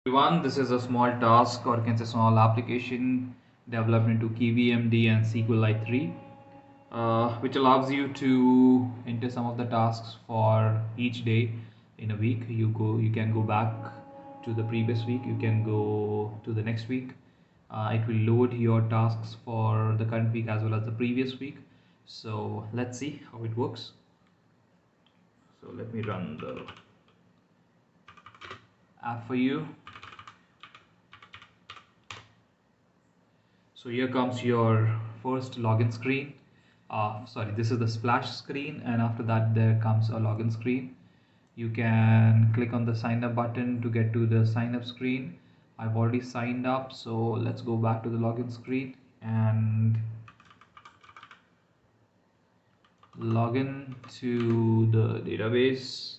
Everyone, this is a small task or you can say small application developed into KivyMD and Sqlite3, which allows you to enter some of the tasks for each day in a week. You can go back to the previous week, you can go to the next week. It will load your tasks for the current week as well as the previous week. So let's see how it works. So let me run the app for you. So here comes your first login screen. This is the splash screen, and after that there comes a login screen. You can click on the sign up button to get to the sign up screen. I've already signed up, so let's go back to the login screen and log in to the database,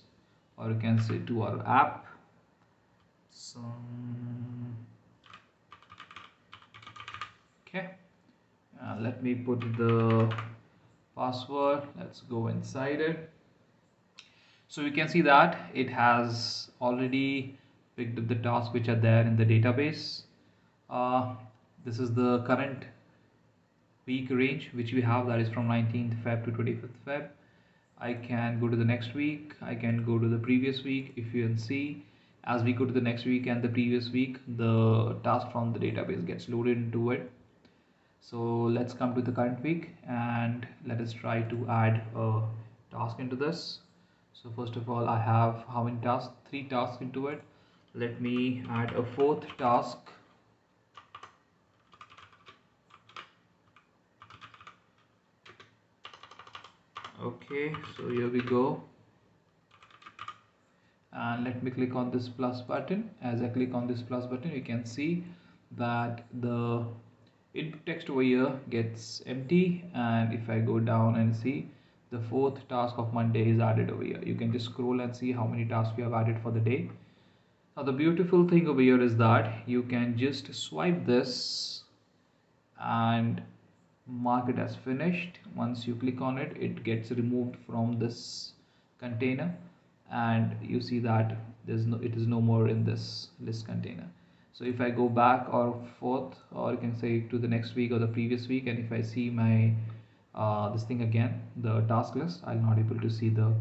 or you can say to our app. Okay, let me put the password. Let's go inside it. So you can see that it has already picked up the tasks which are there in the database. This is the current week range which we have, that is from 19th Feb to 25th Feb. I can go to the next week, I can go to the previous week. If you can see, as we go to the next week and the previous week, the task from the database gets loaded into it. So let's come to the current week and let us try to add a task into this. So first of all, I have how many tasks? 3 tasks into it. Let me add a 4th task. Okay, so here we go. And let me click on this plus button. As I click on this plus button, you can see that the input text over here gets empty, and if I go down and see, the 4th task of Monday is added over here. You can just scroll and see how many tasks we have added for the day. Now the beautiful thing over here is that you can just swipe this and mark it as finished. Once you click on it, it gets removed from this container, and you see that it is no more in this list container. So if I go back or forth, or you can say to the next week or the previous week, and if I see my this thing again, the task list, I'll not able to see the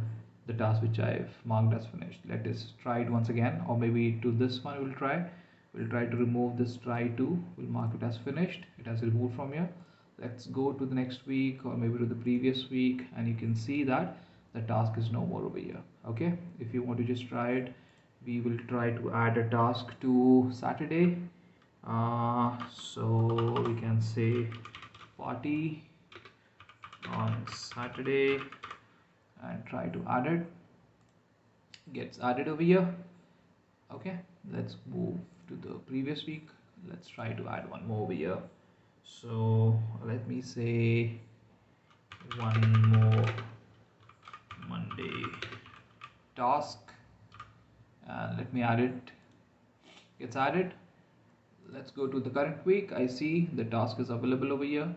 task which I've marked as finished. Let us try it once again, or maybe to this one we'll try to remove this try to. We'll mark it as finished. It has removed from here. Let's go to the next week or maybe to the previous week, and you can see that the task is no more over here. Okay, if you want to just try it, we will try to add a task to Saturday. So we can say party on Saturday and try to add it. Gets added over here. Okay, let's move to the previous week. Let's try to add one more over here. So let me say one more Monday task, and let me add it. Gets added. Let's go to the current week. I see the task is available over here.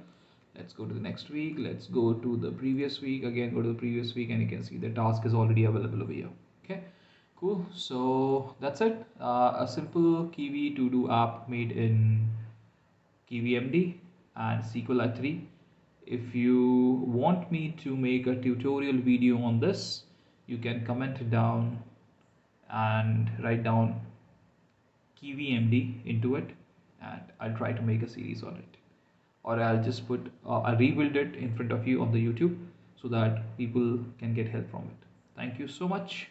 Let's go to the next week. Let's go to the previous week. Again, go to the previous week, and you can see the task is already available over here. Okay, cool. So that's it. A simple Kiwi to-do app made in KivyMD and Sqlite3. If you want me to make a tutorial video on this, you can comment down and write down KivyMD into it, and I'll try to make a series on it, or I'll just put I'll rebuild it in front of you on the YouTube so that people can get help from it. Thank you so much.